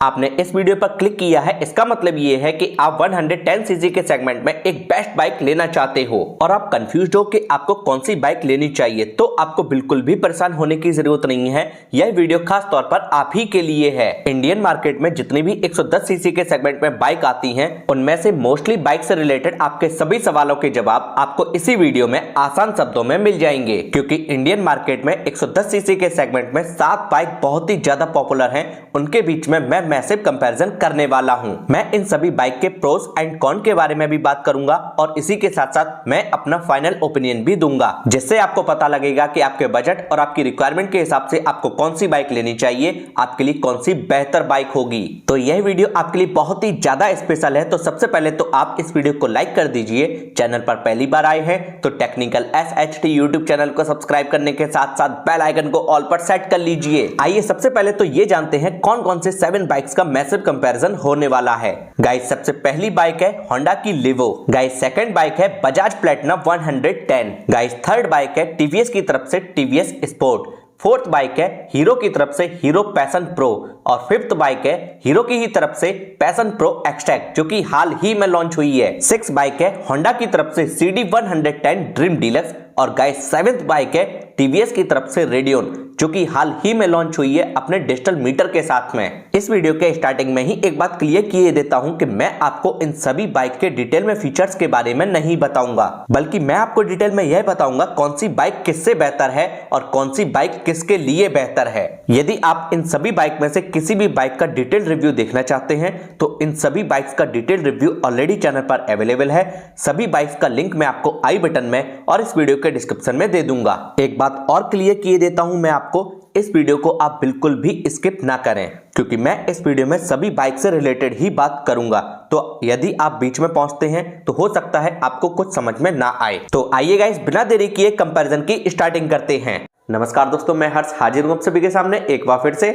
आपने इस वीडियो पर क्लिक किया है, इसका मतलब ये है कि आप 110 सीसी के सेगमेंट में एक बेस्ट बाइक लेना चाहते हो और आप कंफ्यूज हो कि आपको कौन सी बाइक लेनी चाहिए। तो आपको बिल्कुल भी परेशान होने की जरूरत नहीं है, यह वीडियो खास तौर पर आप ही के लिए है। इंडियन मार्केट में जितनी भी 110 सीसी के सेगमेंट में बाइक आती हैं, उनमें से मोस्टली बाइक से रिलेटेड आपके सभी सवालों के जवाब आपको इसी वीडियो में आसान शब्दों में मिल जाएंगे। क्योंकि इंडियन मार्केट में 110 सीसी के सेगमेंट में 7 बाइक बहुत ही ज्यादा पॉपुलर हैं, उनके बीच में मैं मैसिव कंपैरिजन करने वाला हूं। मैं इन सभी बाइक के प्रोस एंड कॉन के बारे में भी बात करूंगा और इसी के साथ साथ मैं अपना फाइनल ओपिनियन भी दूंगा, जिससे आपको पता लगेगा कि आपके बजट और आपकी रिक्वायरमेंट के हिसाब से आपको कौन सी बाइक लेनी चाहिए, आपके लिए कौन सी बेहतर बाइक होगी। तो यह वीडियो आपके लिए बहुत ही ज्यादा स्पेशल है। तो सबसे पहले तो आप इस वीडियो को लाइक कर दीजिए। चैनल पर पहली बार आए हैं तो टेक्निकल SHT यूट्यूब चैनल को सब्सक्राइब करने के साथ साथ बेल आइकन को ऑल पर सेट कर लीजिए। आइए सबसे पहले तो ये जानते हैं कौन कौन से 7 बाइक्स का मैसिव कंपैरिजन होने वाला है। गाइस सबसे पहली बाइक है होंडा की लिवो। गाइस सेकंड बाइक है Bajaj Platina 110। Guys third bike है टीवीएस की तरफ से टीवीएस स्पोर्ट। फोर्थ बाइक है हीरो की तरफ से हीरो पैशन प्रो और फिफ्थ बाइक है हीरो की ही तरफ से पैशन प्रो एक्सट्रैक्ट, जो कि हाल ही में लॉन्च हुई है। सिक्स बाइक है होंडा की तरफ से CD 110 ड्रीम डीलक्स और गाइस सेवेंथ बाइक है टीवीएस की तरफ से रेडियन, जो कि हाल ही में लॉन्च हुई है अपने डिजिटल मीटर के साथ में। इस वीडियो के स्टार्टिंग में ही एक बात क्लियर किए देता हूं कि मैं आपको इन सभी बाइक के डिटेल में फीचर्स के बारे में नहीं बताऊंगा, बल्कि मैं आपको डिटेल में यह बताऊंगा कौन सी बाइक किससे बेहतर है और कौन सी बाइक किसके लिए बेहतर है। यदि आप इन सभी बाइक में से किसी भी बाइक का डिटेल रिव्यू देखना चाहते हैं तो इन सभी बाइक्स का डिटेल रिव्यू ऑलरेडी चैनल पर अवेलेबल है। सभी बाइक्स का लिंक मैं आपको आई बटन में और इस वीडियो के डिस्क्रिप्शन में दे दूंगा। एक बात और क्लियर किए देता हूं मैं आपको, इस वीडियो को आप बिल्कुल भी स्किप ना करें, क्योंकि मैं इस वीडियो में सभी बाइक से रिलेटेड ही बात करूंगा। तो यदि आप बीच में पहुंचते हैं तो हो सकता है आपको कुछ समझ में ना आए। तो आइए गाइस बिना देरी किए कंपैरिजन की स्टार्टिंग करते हैं। नमस्कार दोस्तों, मैं हर्ष हाजिर हूं आप सभी के सामने एक बार फिर से।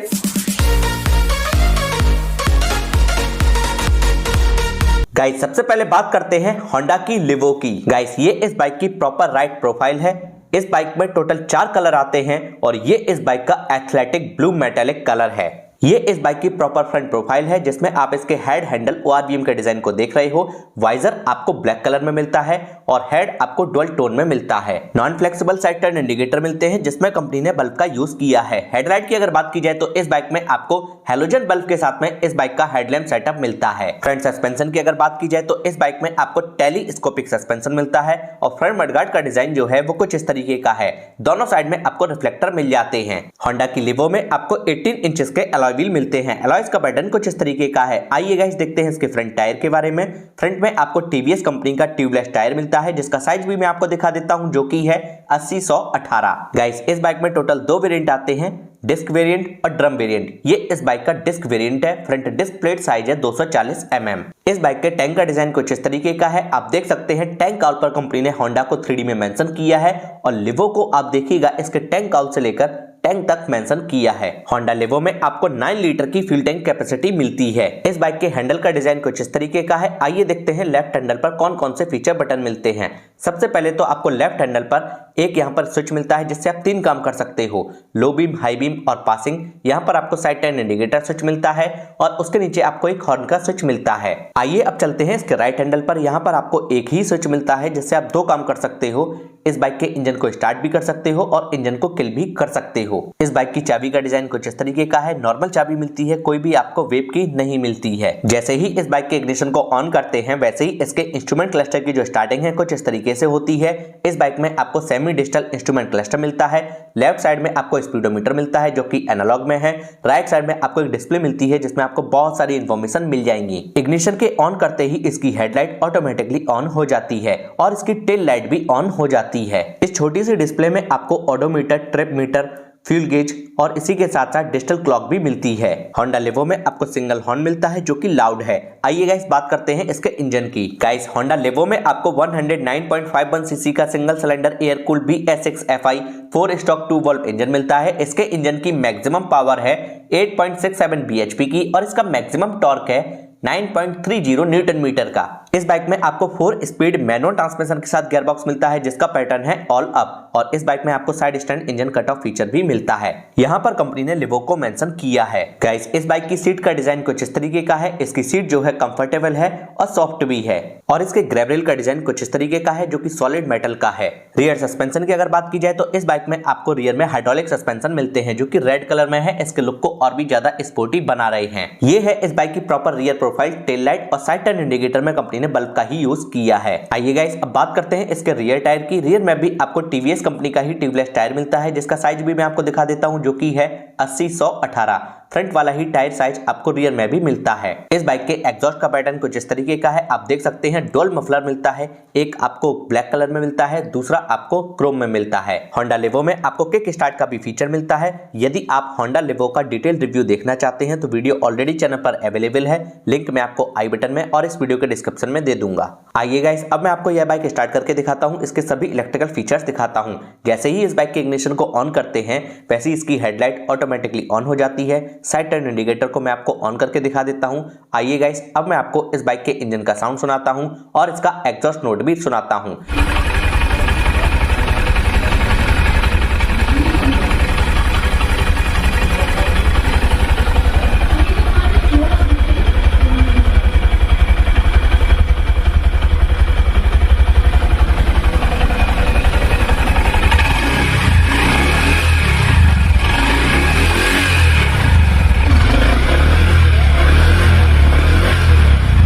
गाइस सबसे पहले बात करते हैं होंडा की लिवो की। गाइस ये इस बाइक की प्रॉपर राइड प्रोफाइल है। इस बाइक में टोटल 4 कलर आते हैं और ये इस बाइक का एथलेटिक ब्लू मेटालिक कलर है। ये इस बाइक की प्रॉपर फ्रंट प्रोफाइल है, जिसमें आप इसके हेड हैंडल ORVM के डिजाइन को देख रहे हो। वाइजर आपको ब्लैक कलर में मिलता है और हेड आपको डुअल टोन में मिलता है। Non flexible side turn indicator मिलते हैं, जिसमें कंपनी ने बल्ब का यूज किया है। हेडलाइट की अगर बात की जाए तो इस बाइक में आपको हेलोजन बल्ब के साथ में इस बाइक का हेडलैम्प सेटअप मिलता है। फ्रंट सस्पेंशन की अगर बात की जाए तो इस बाइक में आपको टेलीस्कोपिक सस्पेंशन मिलता है और फ्रंट मडगार्ड का डिजाइन जो है वो कुछ इस तरीके का है। दोनों साइड में आपको रिफ्लेक्टर मिल जाते हैं। होंडा की लिवो में आपको 18 इंचेस के अलॉय व्हील मिलते हैं। अलॉयज का पैटर्न कुछ इस तरीके का है। आइए गाइस देखते हैं इसके फ्रंट टायर के बारे में। फ्रंट में आपको टीवीएस कंपनी का ट्यूबलेस टायर मिलता है, जिसका साइज भी मैं आपको दिखा देता हूं, जो कि है 80/100/18। गाइस इस बाइक में टोटल 2 वेरिएंट आते हैं, डिस्क वेरिएंट और ड्रम वेरिएंट। ये इस बाइक का डिस्क वेरिएंट है। फ्रंट डिस्क प्लेट साइज है 240 mm। इस बाइक के टैंक का डिजाइन कुछ इस तरीके का है। आप देख सकते हैं टैंक काउल पर कंपनी ने होंडा को 3D में मेंशन किया है और लिवो को आप देखिएगा इसके टैंक काउल से लेकर टैंक तक मेंशन किया है। होंडा लिवो में आपको 9 लीटर की फ्यूल टैंक कैपेसिटी मिलती है। इस बाइक के हैंडल का डिजाइन कुछ इस तरीके का है। आइए देखते हैं लेफ्ट हैंडल पर कौन कौन से फीचर बटन मिलते हैं। सबसे पहले तो आपको लेफ्ट हैंडल पर एक यहाँ पर स्विच मिलता है, जिससे आप 3 काम कर सकते हो, लो बीम, हाई बीम और पासिंग। यहाँ पर आपको साइड टर्न इंडिकेटर स्विच मिलता है और उसके नीचे आपको एक हॉर्न का स्विच मिलता है। आइए अब चलते हैं इसके राइट हैंडल पर। यहाँ पर आपको एक ही स्विच मिलता है, जिससे आप 2 काम कर सकते हो। इस बाइक के इंजन को स्टार्ट भी कर सकते हो और इंजन को किल भी कर सकते हो। इस बाइक की चाबी का डिजाइन कुछ इस तरीके का है। नॉर्मल चाबी मिलती है, कोई भी आपको वेब की नहीं मिलती है। जैसे ही इस बाइक के इग्निशन को ऑन करते हैं, वैसे ही इसके इंस्ट्रूमेंट क्लस्टर की जो स्टार्टिंग है कुछ इस तरीके से होती है। इस बाइक में आपको सेमी डिजिटल इंस्ट्रूमेंट क्लस्टर मिलता है। लेफ्ट साइड में आपको स्पीडोमीटर मिलता है, जो कि एनालॉग में है। राइट साइड में आपको एक डिस्प्ले मिलती है, जिसमें आपको बहुत सारी इंफॉर्मेशन मिल जाएंगी। इग्निशन के ऑन करते ही इसकी हेडलाइट ऑटोमेटिकली ऑन हो जाती है और इसकी टेल लाइट भी ऑन हो जाती है। इस छोटी सी डिस्प्ले में आपको odometer, trip meter, fuel gauge और इसी के साथ साथ डिजिटल क्लॉक भी मिलती है। होंडा लिवो में आपको सिंगल हॉर्न मिलता है, जो कि लाउड है। आइए गाइस बात करते हैं इसके इंजन की। गाइस होंडा लिवो में आपको 109.51 सीसी का single cylinder air cooled BS6 FI 4 stock 2 valve engine मिलता है। इसके इंजन की मैक्सिमम पावर है 8.67 bhp की और इसका मैक्सिमम टॉर्क है 9.30 न्यूटन मीटर का। इस बाइक में आपको 4 स्पीड मैनुअल ट्रांसमिशन के साथ गियरबॉक्स मिलता है जिसका पैटर्न है ऑल अप, और इस बाइक में आपको side stand engine cut off feature भी मिलता है। यहाँ पर कंपनी ने लिवो को मेंशन किया है। गाइस इस बाइक की सीट का डिजाइन कुछ इस तरीके का है। इसकी सीट जो है कंफर्टेबल है और सॉफ्ट भी है, और इसके ग्रैब रेल का डिजाइन कुछ इस तरीके का है जो कि सॉलिड मेटल का है। रियर सस्पेंशन की अगर बात की जाए तो इस बाइक में आपको रियर में हाइड्रोलिक सस्पेंशन मिलते हैं जो कि रेड कलर में है। इसके लुक को और भी ज्यादा स्पोर्टी बना रहे हैं। ये है इस बाइक की proper rear profile. Tail light और साइड टर्न इंडिकेटर में कंपनी ने बल्ब का ही यूज किया है। आइए गाइस अब बात करते हैं इसके रियर टायर की। रियर में भी आपको टीवीएस कंपनी का ही ट्यूबलेस टायर मिलता है जिसका साइज भी मैं आपको दिखा देता हूं जो कि है 80/118। फ्रंट वाला ही टायर साइज आपको रियर में भी मिलता है। इस बाइक के एग्जॉस्ट का पैटर्न कुछ इस तरीके का है। आप देख सकते हैं डुअल मफलर मिलता है, एक आपको ब्लैक कलर में मिलता है, दूसरा आपको क्रोम में मिलता है। होंडा लिवो में आपको किक स्टार्ट का भी फीचर मिलता है। यदि आप होंडा लिवो का डिटेल रिव्यू देखना चाहते हैं तो वीडियो ऑलरेडी चैनल पर अवेलेबल है। लिंक मैं आपको आई बटन में और इस वीडियो के डिस्क्रिप्शन में दे दूंगा। आइए गाइस अब मैं आपको यह बाइक स्टार्ट करके दिखाता हूं, इसके सभी इलेक्ट्रिकल फीचर्स दिखाता हूं। जैसे ही इस बाइक के इग्निशन को ऑन करते हैं वैसे ही इसकी हेडलाइट ऑटोमेटिकली ऑन हो जाती है। साइड टर्न इंडिकेटर को मैं आपको ऑन करके दिखा देता हूं। आइए गाइस अब मैं आपको इस बाइक के इंजन का साउंड सुनाता हूं और इसका एग्जॉस्ट नोट भी सुनाता हूं।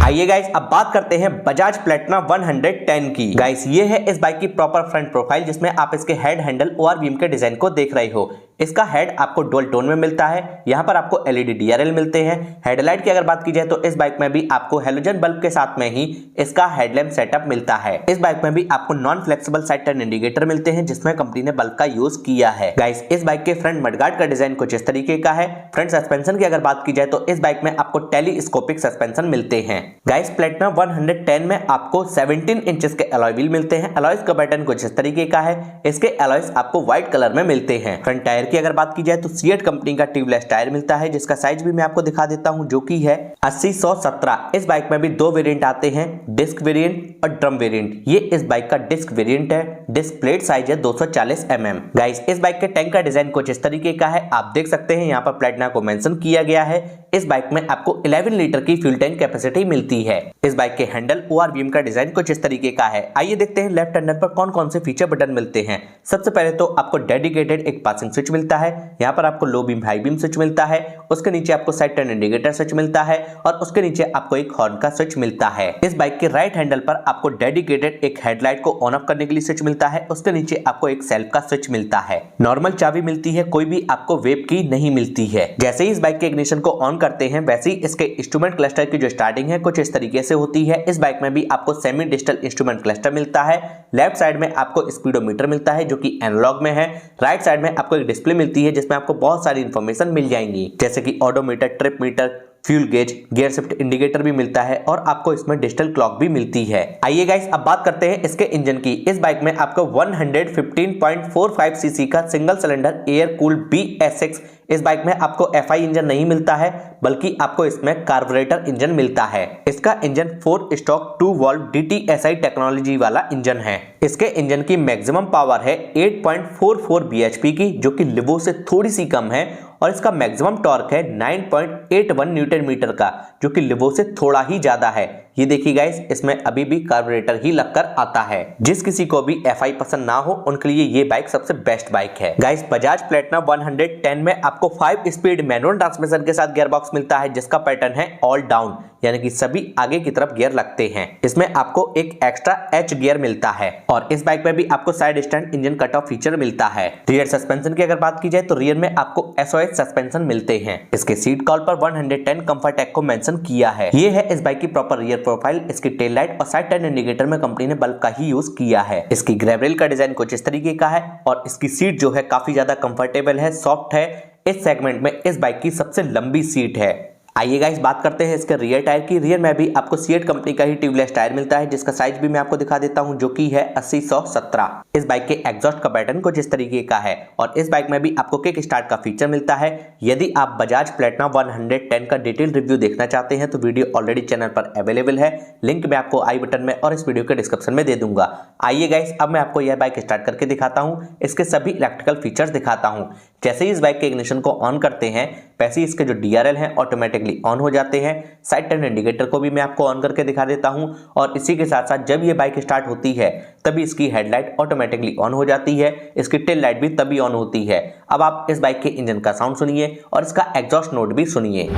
आइए गाइस अब बात करते हैं बजाज प्लेटिना 110 की। गाइस ये है इस बाइक की प्रॉपर फ्रंट प्रोफाइल जिसमें आप इसके हेड हैंडल ओआरवीएम के डिजाइन को देख रहे हो। इसका हेड आपको डुअल टोन में मिलता है। यहाँ पर आपको एलईडी डीआरएल मिलते हैं। हेडलाइट की अगर बात की जाए तो इस बाइक में भी आपको हेलोजन बल्ब के साथ में ही इसका हेडलैम्प सेटअप मिलता है। इस बाइक में भी आपको non flexible side turn indicator मिलते हैं जिसमें कंपनी ने बल्ब का यूज किया है। गाइस इस बाइक के फ्रंट मडगार्ड का डिजाइन कुछ इस तरीके का है। फ्रंट सस्पेंशन की अगर बात की जाए तो इस बाइक में आपको टेलीस्कोपिक सस्पेंशन मिलते हैं। गाइस प्लेटिना 110 में आपको 17 इंचेस के अलॉय व्हील मिलते हैं। अलॉयज का पैटर्न कुछ इस तरीके का है। इसके अलॉयज आपको व्हाइट कलर में मिलते हैं। फ्रंट टायर की अगर बात की जाए तो सीएट कंपनी का ट्यूबलेस टायर मिलता है जिसका साइज भी मैं आपको दिखा देता हूं जो कि है 80/117। इस बाइक में भी 2 वेरिएंट आते हैं, डिस्क वेरिएंट और ड्रम वेरिएंट। ये इस बाइक का डिस्क वेरिएंट है। डिस्क प्लेट साइज है 240 mm। गाइस इस बाइक के टैंक का डिजाइन कुछ इस तरीके का है। आप देख सकते हैं यहाँ पर प्लेटिना को मेंशन किया गया है। इस बाइक में आपको 11 लीटर की फ्यूल टैंक कैपेसिटी मिलती है। इस बाइक के हैंडल ओआरवीएम का डिजाइन कुछ इस तरीके का है। आइए देखते हैं लेफ्ट हैंडल पर कौन कौन से फीचर बटन मिलते हैं। सबसे पहले तो आपको डेडिकेटेड एक पासिंग स्विच मिलता है। यहाँ पर आपको low beam high beam switch मिलता है। उसके नीचे आपको साइड टर्न इंडिकेटर स्विच मिलता है और उसके नीचे आपको एक हॉर्न का स्विच मिलता है। इस बाइक के राइट हैंडल पर आपको डेडिकेटेड एक हेडलाइट को ऑन ऑफ करने के लिए स्विच मिलता है। उसके नीचे आपको एक सेल्फ का स्विच मिलता है। नॉर्मल चाबी मिलती है, कोई भी आपको वेब की नहीं मिलती है। जैसे ही इस बाइक के इग्निशन को ऑन करते हैं वैसे ही इसके इंस्ट्रूमेंट क्लस्टर की जो स्टार्टिंग है कुछ इस तरीके से होती है। इस बाइक में भी आपको सेमी डिजिटल इंस्ट्रूमेंट क्लस्टर मिलता है। लेफ्ट साइड में आपको स्पीडोमीटर मिलता है जो कि एनालॉग में है। राइट साइड में आपको एक डिस्प्ले मिलती है जिसमें आपको बहुत सारी इंफॉर्मेशन मिल जाएंगी जैसे कि odometer, trip meter, fuel gauge, gear shift indicator भी मिलता है और आपको इसमें डिजिटल क्लॉक भी मिलती है। आइए गाइस अब बात करते हैं इसके इंजन की। इस बाइक में आपको 115.45 सीसी का single cylinder air cooled BS6 इस बाइक में आपको FI इंजन नहीं मिलता है बल्कि आपको इसमें कार्बोरेटर इंजन मिलता है। इसका engine 4 stroke 2 valve DTSI technology वाला इंजन है। इसके इंजन की मैक्सिमम पावर है 8.44 bhp की जो कि लिवो से थोड़ी सी कम है, और इसका मैक्सिमम टॉर्क है 9.81 न्यूटन मीटर का जो कि लिवो से थोड़ा ही ज्यादा है। ये देखिए गाइस इसमें अभी भी कार्बोरेटर ही लगकर आता है। जिस किसी को भी FI पसंद ना हो उनके लिए ये बाइक सबसे बेस्ट बाइक है। गाइस बजाज प्लेटिना 110 में आपको 5 स्पीड मैनुअल ट्रांसमिशन के साथ गियर बॉक्स मिलता है जिसका पैटर्न है ऑल डाउन, यानी कि सभी आगे की तरफ गियर लगते हैं। इसमें आपको एक एक्स्ट्रा H गियर मिलता है और इस बाइक में भी आपको side stand engine cut off feature मिलता है। रियर सस्पेंशन की अगर बात की जाए तो रियर में आपको SOS सस्पेंशन मिलते हैं। इसके सीट कॉल पर 110 कंफर्टेक को मेंशन किया है। ये है इस बाइक की प्रॉपर रियर प्रोफाइल। इसकी टेल लाइट और साइड टर्न इंडिकेटर में कंपनी ने बल्ब का ही यूज किया है। इसकी ग्रैब रेल का डिजाइन कुछ इस तरीके का है और इसकी सीट जो है काफी ज्यादा कंफर्टेबल है, सॉफ्ट है। इस सेगमेंट में इस बाइक की सबसे लंबी सीट है। आइए गाइस बात करते हैं इसके रियर टायर की। रियर में भी आपको सीएट कंपनी का ही ट्यूबलेस टायर मिलता है, जिसका साइज भी मैं आपको दिखा देता हूं, जो कि है 80/117। इस बाइक के एग्जॉस्ट का पैटर्न कुछ इस तरीके का है और इस बाइक में भी आपको किक स्टार्ट का फीचर मिलता है। यदि आप बजाज प्लेटिना 110 का डिटेल रिव्यू देखना चाहते हैं तो वीडियो ऑलरेडी चैनल पर अवेलेबल है, लिंक मैं आपको आई बटन में और इस वीडियो के डिस्क्रिप्शन में दे दूंगा। आइए गाइस अब मैं आपको यह बाइक स्टार्ट करके दिखाता हूं, इसके सभी इलेक्ट्रिकल फीचर्स दिखाता हूं। जैसे ही इस बाइक के इग्निशन को ऑन करते हैं वैसे ही इसके जो डीआरएल हैं ऑटोमेटिकली ऑन हो जाते हैं। साइड टर्न इंडिकेटर को भी मैं आपको ऑन करके दिखा देता हूं और इसी के साथ साथ जब ये बाइक स्टार्ट होती है तभी इसकी हेडलाइट ऑटोमेटिकली ऑन हो जाती है, इसकी टेल लाइट भी तभी ऑन होती है। अब आप इस बाइक के इंजन का साउंड सुनिए और इसका एग्जॉस्ट नोट भी सुनिए।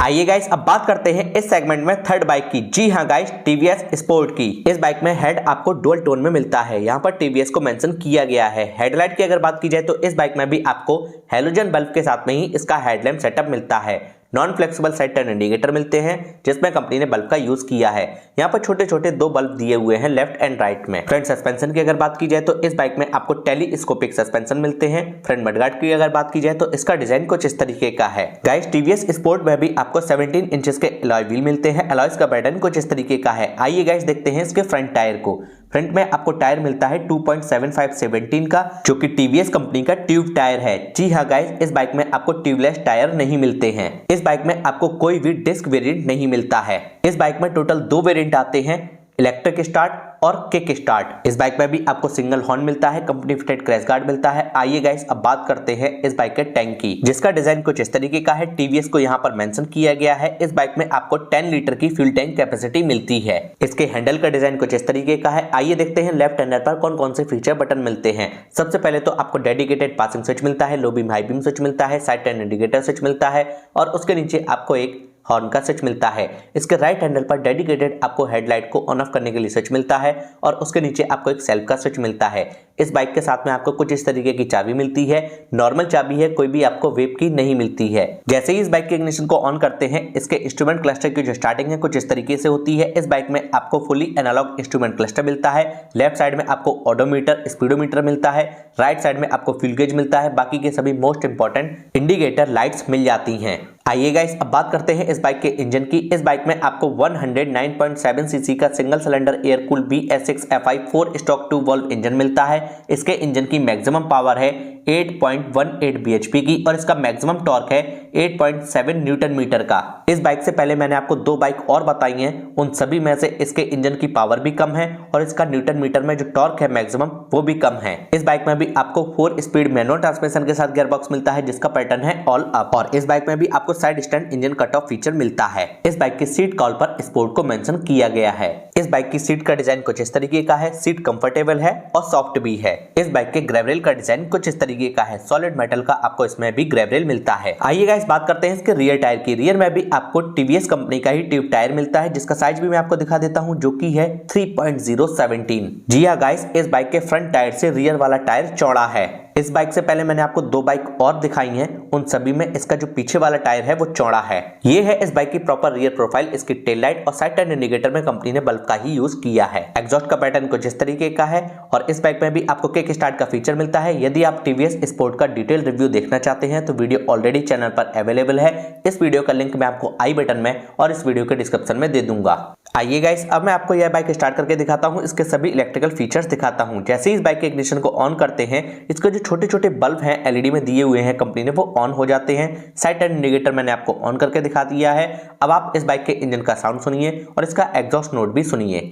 आइए गाइस अब बात करते हैं इस सेगमेंट में थर्ड बाइक की। जी हां गाइस, टीवीएस स्पोर्ट की। इस बाइक में हेड आपको डुअल टोन में मिलता है, यहां पर टीवीएस को मेंशन किया गया है। हेडलाइट की अगर बात की जाए तो इस बाइक में भी आपको हैलोजन बल्ब के साथ में ही इसका हेडलैम्प सेटअप मिलता है। Non flexible side turn indicator मिलते हैं जिसमें कंपनी ने बल्ब का यूज किया है। यहाँ पर छोटे छोटे दो बल्ब दिए हुए हैं लेफ्ट एंड राइट में। फ्रंट सस्पेंशन की अगर बात की जाए तो इस बाइक में आपको टेलीस्कोपिक सस्पेंशन मिलते हैं। फ्रंट मडगार्ड की अगर बात की जाए तो इसका डिजाइन कुछ इस तरीके का है। गाइस टीवीएस स्पोर्ट में भी आपको 17 इंचेस के अलॉय व्हील मिलते हैं। अलॉयज का पैटर्न कुछ इस तरीके का है। आइए गाइस देखते हैं इसके फ्रंट टायर को। फ्रंट में आपको टायर मिलता है 2.75/17 का, जो कि टीवीएस कंपनी का ट्यूब टायर है। जी हाँ गाइस, इस बाइक में आपको ट्यूबलेस टायर नहीं मिलते हैं। इस बाइक में आपको कोई भी डिस्क वेरिएंट नहीं मिलता है। इस बाइक में टोटल 2 वेरिएंट आते हैं, इलेक्ट्रिक स्टार्ट और किक स्टार्ट। इस बाइक में भी आपको सिंगल हॉर्न मिलता है, कंपनी फिटेड क्रैश गार्ड मिलता है। आइए गाइस अब बात करते हैं इस बाइक के टैंक की, जिसका डिजाइन कुछ इस तरीके का है। टीवीएस को यहाँ पर मेंशन किया गया है। इस बाइक में आपको 10 लीटर की फ्यूल टैंक कैपेसिटी मिलती है। इसके हैंडल का डिजाइन कुछ इस तरीके का है। आइए देखते हैं लेफ्ट हैंडल पर कौन कौन से फीचर बटन मिलते हैं। सबसे पहले तो आपको डेडिकेटेड पासिंग स्विच मिलता है, low beam high beam switch मिलता है, साइड टर्न इंडिकेटर स्विच मिलता है और उसके नीचे आपको एक हॉर्न का स्विच मिलता है। इसके राइट हैंडल पर डेडिकेटेड आपको हेडलाइट को ऑन ऑफ करने के लिए स्विच मिलता है और उसके नीचे आपको एक सेल्फ का स्विच मिलता है। इस बाइक के साथ में आपको कुछ इस तरीके की चाबी मिलती है, नॉर्मल चाबी है, कोई भी आपको वेब की नहीं मिलती है। जैसे ही इस बाइक के इग्निशन को ऑन करते हैं इसके इंस्ट्रूमेंट क्लस्टर की जो स्टार्टिंग है कुछ इस तरीके से होती है। इस बाइक में आपको फुली एनालॉग इंस्ट्रूमेंट क्लस्टर मिलता है। लेफ्ट साइड में आपको ओडोमीटर, स्पीडोमीटर मिलता है। राइट साइड में आपको फ्यूल गेज मिलता है। बाकी के सभी मोस्ट इंपॉर्टेंट इंडिकेटर लाइट्स मिल जाती हैं। आइए गाइस अब बात करते हैं इस बाइक के इंजन की। इस बाइक में आपको 109.7 सीसी का single cylinder air cooled BS6 FI 4 stock 2 valve engine मिलता है। इसके इंजन की मैक्सिमम पावर है 8.18 bhp की और इसका मैक्सिमम टॉर्क है 8.7 न्यूटन मीटर का। इस बाइक से पहले मैंने आपको 2 बाइक और बताई हैं, उन सभी में से इसके इंजन की पावर भी कम है और इसका न्यूटन मीटर में जो टॉर्क है मैक्सिमम वो भी कम है। इस बाइक में भी आपको 4 स्पीड मैनुअल ट्रांसमिशन के साथ गियर बॉक्स मिलता है जिसका पैटर्न है ऑल अप और इस बाइक में भी आपको side stand engine cut off feature मिलता है। इस बाइक की सीट कॉल पर स्पोर्ट को मेंशन किया गया है। इस बाइक की सीट का डिजाइन कुछ इस तरीके का है। सीट कंफर्टेबल है और सॉफ्ट भी है। इस बाइक के ग्रैब रेल का डिजाइन कुछ इस तरीके का है। सॉलिड मेटल का आपको इसमें भी ग्रैब रेल मिलता है। आइए गाइस बात करते हैं इसके रियर टायर की। रियर में भी आपको टीवीएस कंपनी का ही ट्यूब टायर मिलता है जिसका साइज भी मैं आपको दिखा देता हूं, जो कि है 3.017। जी हां गाइस, इस बाइक के फ्रंट टायर से रियर वाला टायर चौड़ा है। इस बाइक से पहले मैंने आपको 2 बाइक और दिखाई हैं, उन सभी में इसका जो पीछे वाला टायर है वो चौड़ा है। ये है इस बाइक की प्रॉपर रियर प्रोफाइल। इसकी टेल लाइट और साइड टर्न इंडिकेटर में कंपनी ने बल्ब का ही यूज किया है। एग्जॉस्ट का पैटर्न कुछ इस तरीके का है और इस बाइक में भी आपको किक स्टार्ट का फीचर मिलता है। यदि आप टीवीएस स्पोर्ट का डिटेल रिव्यू देखना चाहते हैं तो वीडियो ऑलरेडी चैनल पर अवेलेबल है। इस वीडियो का लिंक मैं आपको आई बटन में और इस वीडियो के डिस्क्रिप्शन में दे दूंगा। आइए गाइस अब मैं आपको यह बाइक स्टार्ट करके दिखाता हूं, इसके सभी इलेक्ट्रिकल फीचर्स दिखाता हूं। जैसे ही इस बाइक के इग्निशन को ऑन करते हैं इसके जो छोटे छोटे बल्ब हैं एलईडी में दिए हुए हैं कंपनी ने वो ऑन हो जाते हैं। साइड टर्न इंडिकेटर मैंने आपको ऑन करके दिखा दिया है। अब आप इस बाइक के इंजन का साउंड सुनिए और इसका एग्जॉस्ट नोट भी सुनिए।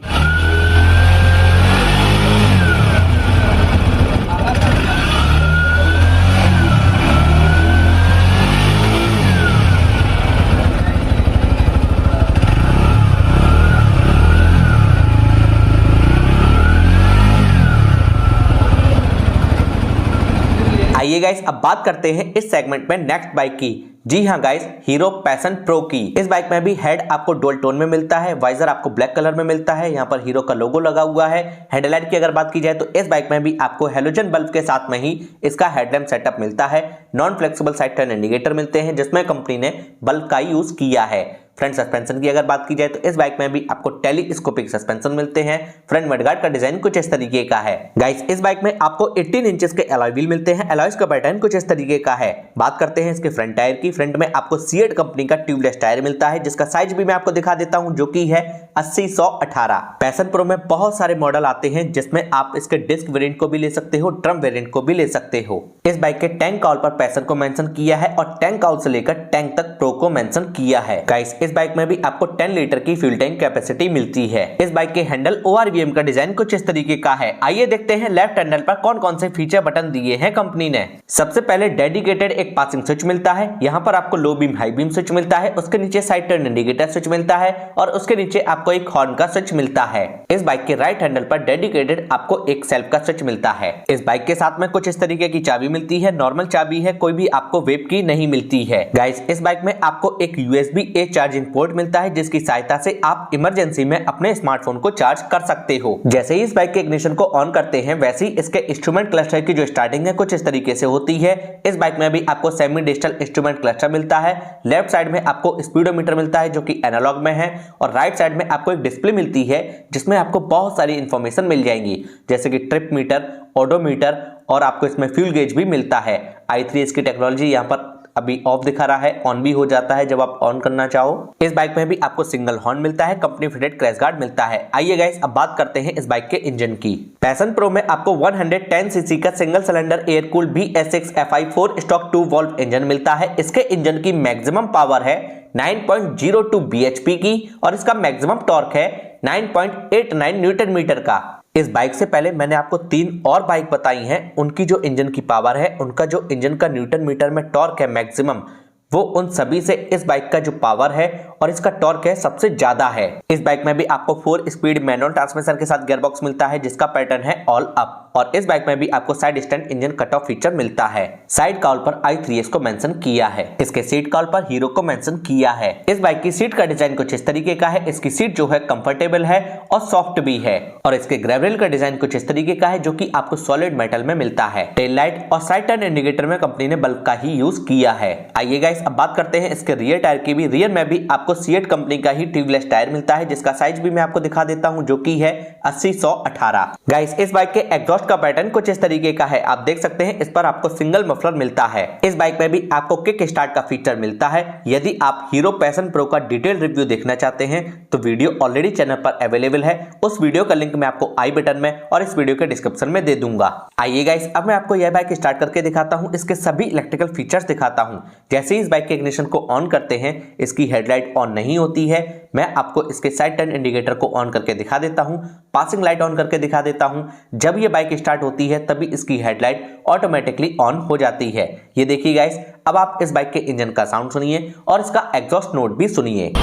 आइए गाइस अब बात करते हैं इस सेगमेंट में नेक्स्ट बाइक की। जी हाँ गाइस, हीरो पैशन प्रो की। इस बाइक में भी हेड आपको डुअल टोन में मिलता है, वाइजर आपको ब्लैक कलर में मिलता है, यहाँ पर हीरो का लोगो लगा हुआ है। हेडलाइट की अगर बात की जाए तो इस बाइक में भी आपको हेलोजन बल्ब के साथ में ही इसका हेडलैम्प सेटअप मिलता है। Non flexible side turn indicator मिलते हैं जिसमें कंपनी ने बल्ब का यूज किया है। फ्रंट सस्पेंशन की अगर बात की जाए तो इस बाइक में भी आपको टेलीस्कोपिक सस्पेंशन मिलते हैं। फ्रंट मडगार्ड का डिजाइन कुछ इस तरीके का है। गाइस, इस बाइक में आपको 18 इंचेस के अलॉय व्हील मिलते हैं। अलॉयज का पैटर्न कुछ इस तरीके का है। बात करते हैं इसके फ्रंट टायर की। फ्रंट में आपको सीएट कंपनी का ट्यूबलेस टायर मिलता है जिसका साइज भी मैं आपको दिखा देता हूं, जो कि है 80/118। पैशन प्रो में बहुत सारे मॉडल आते हैं जिसमें आप इसके डिस्क वेरिएंट को भी ले सकते हो, ड्रम वेरिएंट को भी ले सकते हो। इस बाइक के टैंक कॉल पर पैशन को मेंशन किया है और टैंक कॉल से लेकर टैंक तक प्रो को मेंशन किया है। गाइस, इस बाइक में भी आपको 10 लीटर की फ्यूल टैंक कैपेसिटी मिलती है। इस बाइक के हैंडल ORVM का डिजाइन कुछ इस तरीके का है। आइए देखते हैं लेफ्ट हैंडल पर कौन कौन से फीचर बटन दिए हैं कंपनी ने। सबसे पहले डेडिकेटेड एक पासिंग स्विच मिलता है। यहाँ पर आपको low beam high beam switch मिलता है, उसके नीचे साइड टर्न इंडिकेटर स्विच मिलता है और उसके नीचे आपको एक हॉर्न का स्विच मिलता है। इस बाइक के राइट हैंडल पर डेडिकेटेड आपको एक सेल्फ का स्विच मिलता है। इस बाइक के साथ में कुछ इस तरीके की चाबी मिलती है, नॉर्मल चाबी है, कोई भी आपको वेब की नहीं मिलती है। गाइस, इस बाइक में आपको एक USB-A चार्जिंग पोर्ट मिलता है जिसकी सहायता से आप इमरजेंसी में अपने स्मार्टफोन को चार्ज कर सकते हो। जैसे ही इस बाइक के इग्निशन को ऑन करते हैं वैसे ही इसके इंस्ट्रूमेंट क्लस्टर की जो स्टार्टिंग है कुछ इस तरीके से होती है। इस बाइक में भी आपको सेमी डिजिटल इंस्ट्रूमेंट क्लस्टर मिलता है। लेफ्ट साइड में आपको स्पीडोमीटर मिलता है जो कि एनालॉग में है और राइट साइड में आपको एक डिस्प्ले मिलती है जिसमें आपको बहुत सारी इंफॉर्मेशन मिल जाएंगी, जैसे कि ट्रिप मीटर, ओडोमीटर और आपको इसमें फ्यूल गेज भी मिलता है। i3 की टेक्नोलॉजी यहाँ पर अभी ऑफ दिखा रहा है, ऑन भी हो जाता है जब आप ऑन करना चाहो। इस बाइक में भी आपको सिंगल हॉर्न मिलता है, कंपनी फिटेड क्रैश गार्ड मिलता है। आइए गाइस, अब बात करते हैं इस बाइक के इंजन की। पैशन प्रो में आपको 110 सीसी का single cylinder air cooled BS6 FI4 stock 2 valve engine मिलता है। इसके इंजन की मैक्सिमम पावर है 9.02 bhp की और इसका मैक्सिमम टॉर्क है 9.89 न्यूटन मीटर का। इस बाइक से पहले मैंने आपको 3 और बाइक बताई हैं, उनकी जो इंजन की पावर है, उनका जो इंजन का न्यूटन मीटर में टॉर्क है मैक्सिमम, वो उन सभी से इस बाइक का जो पावर है और इसका टॉर्क है सबसे ज्यादा है। इस बाइक में भी आपको 4 स्पीड मैनुअल ट्रांसमिशन के साथ गियरबॉक्स मिलता है जिसका पैटर्न है ऑल अप और इस बाइक में भी आपको side stand engine cut off feature मिलता है। साइड कॉल पर i3s को मेंशन किया है, इसके सीट कॉल पर हीरो को मेंशन किया है। इस बाइक की सीट का डिजाइन कुछ इस तरीके का है। इसकी सीट जो है कंफर्टेबल है और सॉफ्ट भी है और इसके ग्रैब रेल का डिजाइन कुछ इस तरीके का है जो कि आपको सॉलिड मेटल में मिलता है। टेल लाइट और साइड टर्न इंडिकेटर में कंपनी ने बल्ब का ही यूज किया है। आइए गाइस, अब बात करते हैं इसके रियर टायर की भी। रियर में भी आपको सीएट कंपनी का ही ट्यूबलेस टायर मिलता है जिसका साइज भी मैं आपको दिखा देता हूं, जो कि है 80/118। गाइस, इस बाइक के एग्जॉस्ट का पैटर्न कुछ इस तरीके का है। आप देख सकते हैं इस पर आपको सिंगल मफलर मिलता है। इस बाइक में भी आपको किक स्टार्ट का फीचर मिलता है। यदि आप हीरो पैशन प्रो का डिटेल रिव्यू देखना चाहते हैं तो वीडियो ऑलरेडी चैनल पर अवेलेबल है। उस वीडियो का लिंक मैं आपको आई बटन में और इस वीडियो के डिस्क्रिप्शन में दे दूंगा। आइए गाइस, अब मैं आपको यह बाइक स्टार्ट करके दिखाता हूं, इसके सभी इलेक्ट्रिकल फीचर्स दिखाता हूं। जैसे ही इस बाइक के इग्निशन को ऑन करते हैं इसकी हेडलाइट ऑन नहीं होती है। मैं आपको इसके साइड टर्न इंडिकेटर को ऑन करके दिखा देता हूं, पासिंग लाइट ऑन करके दिखा देता हूं। जब ये बाइक स्टार्ट होती है तभी इसकी हेडलाइट ऑटोमेटिकली ऑन हो जाती है। ये देखिए गाइस, अब आप इस बाइक के इंजन का साउंड सुनिए और इसका एग्जॉस्ट नोट भी सुनिए।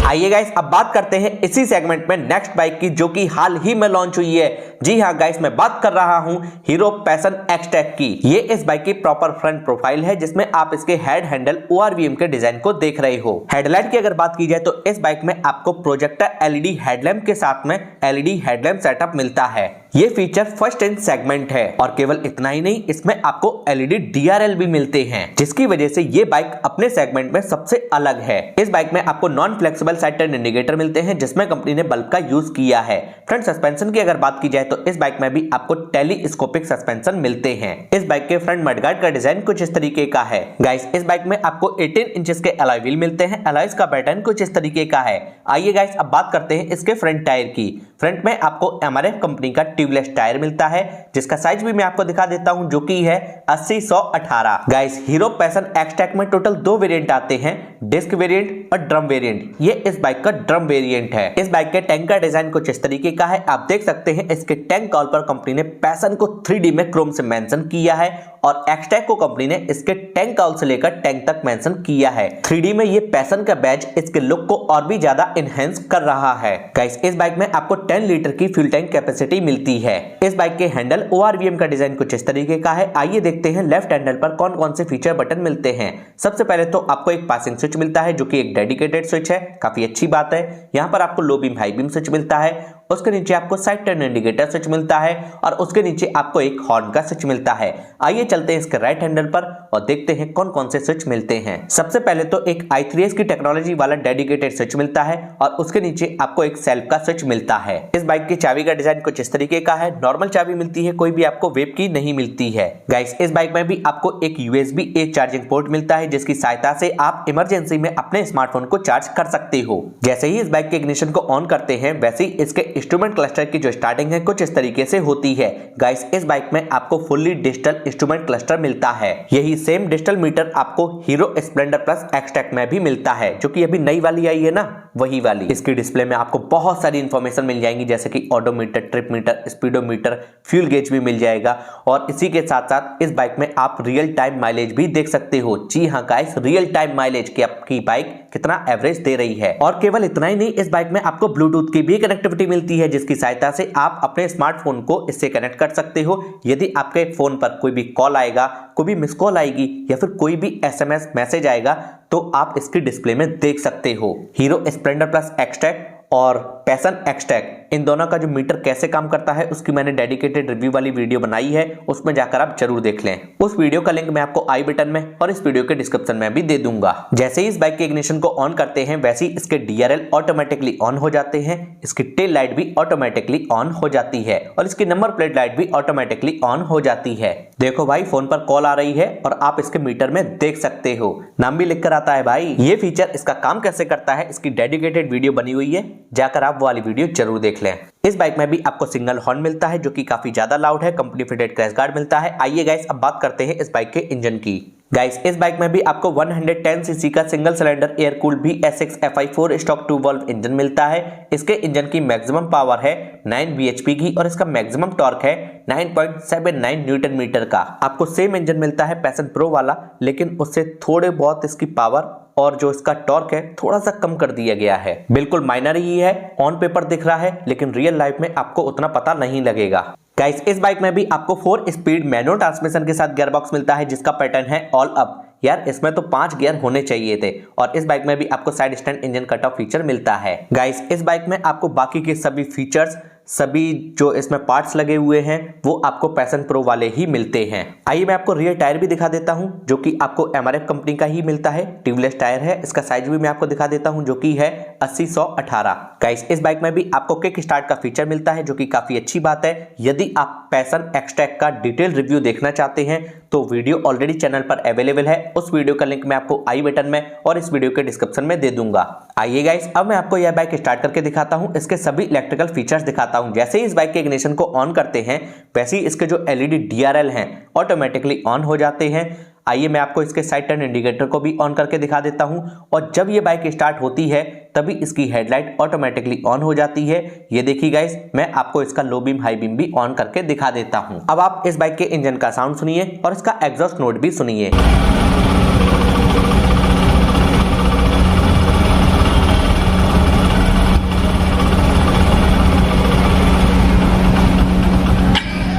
आइए गाइस, अब बात करते हैं इसी सेगमेंट में नेक्स्ट बाइक की, जो कि हाल ही में लॉन्च हुई है। जी हाँ गाइस, मैं बात कर रहा हूं हीरो पैशन एक्सटेक की। ये इस बाइक की प्रॉपर फ्रंट प्रोफाइल है जिसमें आप इसके हेड हैंडल ORVM के डिजाइन को देख रहे हो। हेडलाइट की अगर बात की जाए तो इस बाइक में आपको प्रोजेक्टर LED हेडलैम्प के साथ में LED हेडलैम्प सेटअप मिलता है। ये फीचर फर्स्ट इन सेगमेंट है और केवल इतना ही नहीं, इसमें आपको LED DRL भी मिलते हैं, जिसकी वजह से ये बाइक अपने सेगमेंट में सबसे अलग है। इस बाइक में आपको non flexible side turn indicator मिलते हैं जिसमें कंपनी ने बल्ब का यूज किया है। फ्रंट सस्पेंशन की अगर बात की जाए तो इस बाइक में भी आपको टेलीस्कोपिक सस्पेंशन मिलते हैं। इस बाइक के फ्रंट मडगार्ड का डिजाइन कुछ इस तरीके का है। गाइस, इस बाइक में आपको 18 इंचेस के अलॉय व्हील मिलते हैं। अलॉयज का पैटर्न कुछ इस तरीके का है। आइए गाइस, अब बात करते हैं इसके फ्रंट टायर की। फ्रंट में आपको MRF कंपनी का ट्यूबलेस टायर मिलता है जिसका साइज भी मैं आपको दिखा देता हूं जो कि है 80-100-18। गाइस हीरो पैशन एक्सटेक में टोटल 2 वेरिएंट आते हैं, डिस्क वेरिएंट और ड्रम वेरिएंट। ये इस बाइक का ड्रम वेरिएंट है। इस बाइक के टैंक का डिजाइन कुछ इस तरीके का है, आप देख सकते हैं। इसके टैंक कॉल पर कंपनी ने पैशन को 3D में क्रोम से मेंशन किया है और एक्सटेक को कंपनी ने इसके टैंक कॉल से लेकर टैंक तक मेंशन किया है। 3D में ये पैशन का बैज इसके लुक को और भी ज्यादा एनहेंस कर रहा है। गाइस इस बाइक में आपको 10 लीटर की फ्यूल टैंक कैपेसिटी मिलती है। इस बाइक के हैंडल ORVM का डिजाइन कुछ इस तरीके का है। आइए देखते हैं लेफ्ट हैंडल पर कौन कौन से फीचर बटन मिलते हैं। सबसे पहले तो आपको एक पासिंग स्विच मिलता है जो कि एक डेडिकेटेड स्विच है, काफी अच्छी बात है। यहाँ पर आपको low beam high beam switch मिलता है, उसके नीचे आपको साइड टर्न इंडिकेटर स्विच मिलता है और उसके नीचे आपको एक हॉर्न का स्विच मिलता है। आइए चलते हैं इसके राइट हैंडल पर और देखते हैं कौन कौन से स्विच मिलते हैं। सबसे पहले तो एक i3S की टेक्नोलॉजी वाला डेडिकेटेड स्विच मिलता है और उसके नीचे आपको एक सेल्फ का स्विच मिलता है। इस बाइक की चाबी का डिजाइन कुछ इस तरीके का है, नॉर्मल चाबी मिलती है, कोई भी आपको वेब की नहीं मिलती है। गाइस इस बाइक में भी आपको एक USB-A चार्जिंग पोर्ट मिलता है जिसकी सहायता से आप इमरजेंसी में अपने स्मार्टफोन को चार्ज कर सकते हो। जैसे ही इस बाइक के इग्निशन को ऑन करते हैं वैसे ही इसके इंस्ट्रूमेंट क्लस्टर की जो स्टार्टिंग है कुछ इस तरीके से होती है। गाइस इस बाइक में आपको फुल्ली डिजिटल इंस्ट्रूमेंट क्लस्टर मिलता है। यही सेम डिजिटल मीटर आपको हीरो स्प्लेंडर प्लस एक्सटेक में भी मिलता है जो कि अभी नई वाली आई है ना, वही वाली। इसकी डिस्प्ले में आपको बहुत सारी इंफॉर्मेशन मिल जाएंगी जैसे कि odometer, trip meter, speedometer, fuel gauge भी मिल जाएगा और इसी के साथ साथ इस बाइक में आप रियल टाइम माइलेज भी देख सकते हो। जी हाँ गाइस, रियल टाइम माइलेज की आपकी बाइक कितना एवरेज दे रही है। और केवल इतना ही नहीं, इस बाइक में आपको ब्लूटूथ की भी कनेक्टिविटी मिलती है जिसकी सहायता से आप अपने स्मार्टफोन को इससे कनेक्ट कर सकते हो। यदि आपके फोन पर कोई भी कॉल आएगा, कोई भी मिस कॉल आएगी या फिर कोई भी SMS मैसेज आएगा तो आप इसकी डिस्प्ले में देख सकते हो। हीरो स्प्लेंडर प्लस एक्सटेक और पैशन एक्सटेक इन दोनों का जो मीटर कैसे काम करता है उसकी मैंने डेडिकेटेड रिव्यू वाली वीडियो बनाई है, उसमें जाकर आप जरूर देख लें। उस वीडियो का लिंक मैं आपको आई बटन में और इस वीडियो के डिस्क्रिप्शन में भी दे दूंगा। जैसे ही इस बाइक के इग्निशन को ऑन करते हैं वैसे ही इसके DRL ऑटोमेटिकली ऑन हो जाते हैं, इसकी टेल लाइट भी ऑटोमेटिकली ऑन हो जाती है और इसकी नंबर प्लेट लाइट भी ऑटोमेटिकली ऑन हो जाती है। देखो भाई, फोन पर कॉल आ रही है और आप इसके मीटर में देख सकते हो, नाम भी लिख कर आता है भाई। ये फीचर इसका काम कैसे करता है इसकी डेडिकेटेड वीडियो बनी हुई है, जाकर आप वो वाली वीडियो जरूर देख लें। इस बाइक में भी आपको सिंगल हॉर्न मिलता है जो कि काफी ज्यादा लाउड है, कंपनी फिटेड क्रैश गार्ड मिलता है। आइए गाइस अब बात करते हैं इस बाइक के इंजन की। गाइस इस बाइक में भी आपको 110 सीसी का single cylinder air cooled V6 FI4 stock 2 valve engine मिलता है। इसके इंजन की मैक्सिमम पावर है 9 bhp की और इसका मैक्सिमम टॉर्क है 9.79 न्यूटन मीटर का। आपको सेम इंजन मिलता है पैशन प्रो वाला, लेकिन उससे थोड़े बहुत इसकी पावर और जो इसका टॉर्क है थोड़ा सा कम कर दिया गया है। बिल्कुल माइनर ही है, ऑन पेपर दिख रहा है लेकिन रियल लाइफ में आपको उतना पता नहीं लगेगा। गाइस इस बाइक में भी आपको 4 स्पीड मैनुअल ट्रांसमिशन के साथ गियर बॉक्स मिलता है जिसका पैटर्न है ऑल अप। यार इसमें तो 5 गियर होने चाहिए थे। और इस बाइक में भी आपको side stand engine cut off feature मिलता है। गाइस इस बाइक में आपको बाकी के सभी फीचर्स, सभी जो इसमें पार्ट्स लगे हुए हैं वो आपको पैशन प्रो वाले ही मिलते हैं। आइए मैं आपको रियर टायर भी दिखा देता हूं जो कि आपको MRF कंपनी का ही मिलता है, ट्यूबलेस टायर है। इसका साइज भी मैं आपको दिखा देता हूं जो कि है 80-100-18। गाइस इस बाइक में भी आपको किक स्टार्ट का फीचर मिलता है जो कि काफी अच्छी बात है। यदि आप पैशन एक्सटेक का डिटेल रिव्यू देखना चाहते हैं तो वीडियो ऑलरेडी चैनल पर अवेलेबल है, उस वीडियो का लिंक मैं आपको आई बटन में और इस वीडियो के डिस्क्रिप्शन में दे दूंगा। आइए गाइस अब मैं आपको यह बाइक स्टार्ट करके दिखाता हूं, इसके सभी इलेक्ट्रिकल फीचर्स दिखाता हूं। जैसे ही इस बाइक के इग्निशन को ऑन करते हैं वैसे ही इसके जो LED DRL हैं ऑटोमेटिकली ऑन हो जाते हैं। आइए मैं आपको इसके साइड टर्न इंडिकेटर को भी ऑन करके दिखा देता हूं और जब ये बाइक स्टार्ट होती है तभी इसकी हेडलाइट ऑटोमेटिकली ऑन हो जाती है। ये देखिए गाइस, मैं आपको इसका लो बीम हाई बीम भी ऑन करके दिखा देता हूं। अब आप इस बाइक के इंजन का साउंड सुनिए और इसका एग्जॉस्ट नोट भी सुनिए।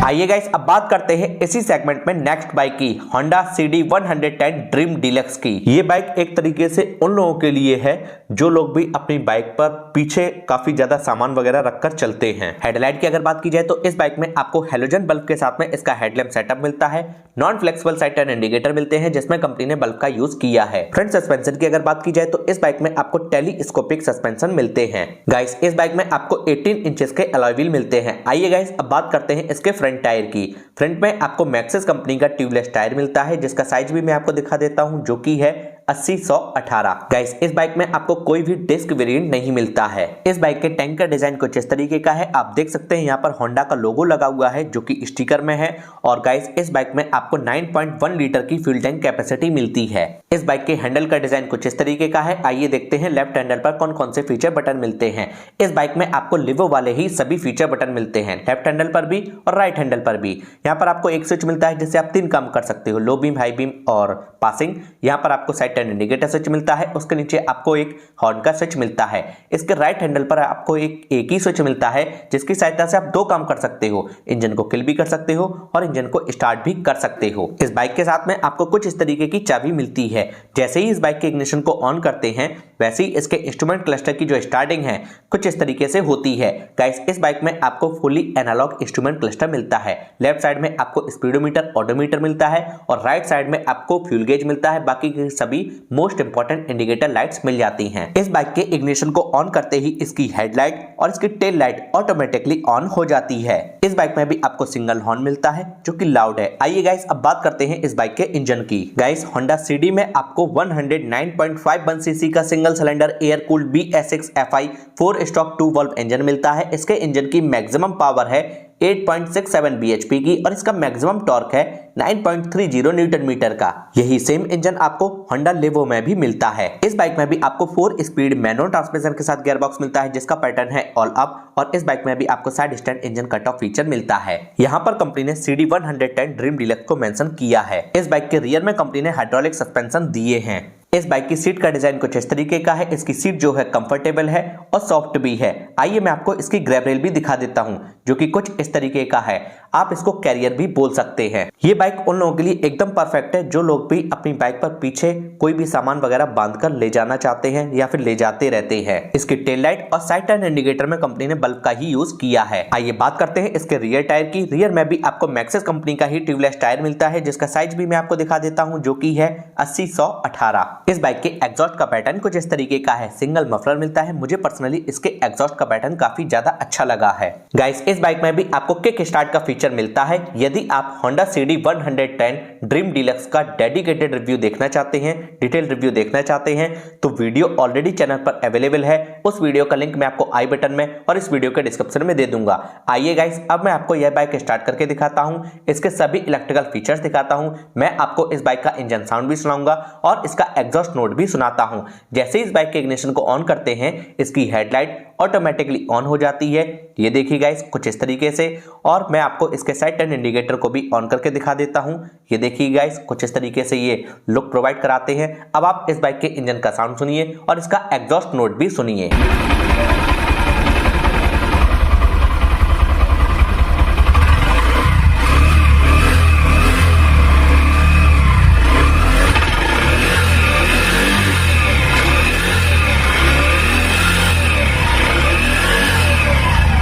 आइए गाइस अब बात करते हैं इसी सेगमेंट में नेक्स्ट बाइक की, Honda CD 110 ड्रीम डीलक्स की। ये बाइक एक तरीके से उन लोगों के लिए है जो लोग भी अपनी बाइक पर पीछे काफी ज्यादा सामान वगैरह रखकर चलते हैं। हेडलाइट की अगर बात की जाए तो इस बाइक में आपको हेलोजन बल्ब के साथ में इसका हेडलैम्प सेटअप मिलता है। Non flexible side turn indicator मिलते हैं जिसमें कंपनी ने बल्ब का यूज किया है। फ्रंट सस्पेंशन की अगर बात की जाए तो इस बाइक में आपको टेलीस्कोपिक सस्पेंशन मिलते हैं। गाइस इस बाइक में आपको 18 इंचेस के अलॉय व्हील मिलते हैं। आइए गाइस अब बात करते हैं इसके फ्रंट टायर की। फ्रंट में आपको मैक्सिस कंपनी का ट्यूबलेस टायर मिलता है जिसका साइज भी मैं आपको दिखा देता हूं जो कि है 80-100-18। गाइस इस बाइक में आपको कोई भी डिस्क वेरिएंट नहीं मिलता है। इस बाइक के टैंक का डिजाइन कुछ इस तरीके का है, आप देख सकते हैं यहाँ पर होंडा का लोगो लगा हुआ है जो कि स्टिकर में है। और गाइस इस बाइक में आपको 9.1 लीटर की फ्यूल टैंक कैपेसिटी मिलती है। इस बाइक के हैंडल का डिजाइन कुछ इस तरीके का है। आइए देखते हैं लेफ्ट हैंडल पर कौन कौन से फीचर बटन मिलते हैं। इस बाइक में आपको लिवो वाले ही सभी फीचर बटन मिलते हैं, लेफ्ट हैंडल पर भी और राइट हैंडल पर भी। यहाँ पर आपको एक स्विच मिलता है जिससे आप 3 काम कर सकते हो, लो बीम, हाई बीम और पासिंग। यहाँ पर आपको साइड टर्न इंडिकेटर स्विच मिलता है, उसके नीचे आपको एक हॉर्न का स्विच मिलता है। इसके राइट हैंडल पर आपको एक ही स्विच मिलता है जिसकी सहायता से आप 2 काम कर सकते हो, इंजन को किल भी कर सकते हो और इंजन को स्टार्ट भी कर सकते हो। इस बाइक के साथ में आपको कुछ इस तरीके की चाबी मिलती है। जैसे ही इस बाइक के इग्निशन को ऑन करते हैं वैसे ही इसके इंस्ट्रूमेंट क्लस्टर की जो स्टार्टिंग है कुछ इस तरीके से होती है। गाइस इस बाइक में आपको फुली एनालॉग इंस्ट्रूमेंट क्लस्टर मिलता है। लेफ्ट साइड में आपको स्पीडोमीटर, ऑडोमीटर मिलता है और राइट साइड में आपको फ्यूल गेज मिलता है। बाकी के सभी मोस्ट इंपॉर्टेंट इंडिकेटर लाइट्स मिल जाती हैं। इस बाइक के इग्निशन को ऑन करते ही इसकी हेडलाइट और इसकी टेल लाइट ऑटोमेटिकली ऑन हो जाती है। इस बाइक में भी आपको सिंगल हॉर्न मिलता है जो कि लाउड है। आइए गाइस अब बात करते हैं इस बाइक के इंजन की। गाइस होंडा सीडी में आपको 109.51 सीसी का single cylinder air cooled BS6 FI 4 stroke 2 valve engine मिलता है। इसके इंजन की मैक्सिमम पावर है 8.67 bhp की और इसका मैक्सिमम टॉर्क है 9.30 न्यूटन मीटर का। यही सेम इंजन आपको होंडा लिवो में भी मिलता है। इस बाइक में भी आपको 4 स्पीड मैनुअल ट्रांसमिशन के साथ गियरबॉक्स मिलता है जिसका पैटर्न है ऑल अप और इस बाइक में भी आपको side stand engine cut off feature मिलता है। यहाँ पर कंपनी ने CD 110 ड्रीम डीलक्स को मेंशन किया है। इस बाइक के रियर में कंपनी ने हाइड्रोलिक सस्पेंशन दिए हैं। इस बाइक की सीट का डिजाइन कुछ इस तरीके का है। इसकी सीट जो है कंफर्टेबल है और सॉफ्ट भी है। आइए मैं आपको इसकी ग्रैब रेल भी दिखा देता हूं जो कि कुछ इस तरीके का है। आप इसको कैरियर भी बोल सकते हैं। ये बाइक उन लोगों के लिए एकदम परफेक्ट है जो लोग भी अपनी बाइक पर पीछे कोई भी सामान वगैरह बांधकर ले जाना चाहते हैं या फिर ले जाते रहते हैं। इसकी टेल लाइट और साइड टर्न इंडिकेटर में कंपनी ने बल्ब का ही यूज किया है। आइए बात करते हैं इसके रियर टायर की। रियर में भी आपको मैक्सिस कंपनी का ही ट्यूबलेस टायर मिलता है जिसका साइज भी मैं आपको दिखा देता हूं जो कि है 80-100-18। इस बाइक के एग्जॉस्ट का पैटर्न कुछ इस तरीके का है। सिंगल मफलर मिलता है। मुझे पर्सनली इसके एग्जॉस्ट का पैटर्न काफी ज्यादा अच्छा लगा है। गाइस इस बाइक में भी आपको किक स्टार्ट का फीचर मिलता है। यदि आप होंडा CD 110 ड्रीम डीलक्स का डेडिकेटेड रिव्यू देखना चाहते हैं, डिटेल रिव्यू देखना चाहते हैं तो वीडियो ऑलरेडी चैनल पर अवेलेबल है। उस वीडियो का लिंक मैं आपको आई बटन में और इस वीडियो के डिस्क्रिप्शन में दे दूंगा। आइए गाइस अब मैं आपको यह बाइक स्टार्ट करके दिखाता हूं, इसके सभी इलेक्ट्रिकल फीचर्स दिखाता हूं। मैं आपको इस बाइक का इंजन साउंड भी सुनाऊंगा और इसका एग्जॉस्ट नोट भी सुनाता हूं। जैसे ही इस बाइक के इग्निशन को ऑन करते हैं इसकी हेडलाइट ऑटोमेटिकली ऑन हो जाती है। ये देखिए गाइस कुछ इस तरीके से। और मैं आपको इसके साइड टर्न इंडिकेटर को भी ऑन करके दिखा देता हूं। ये देखिए गाइस कुछ इस तरीके से ये लुक प्रोवाइड कराते हैं। अब आप इस बाइक के इंजन का साउंड सुनिए और इसका एग्जॉस्ट नोट भी सुनिए।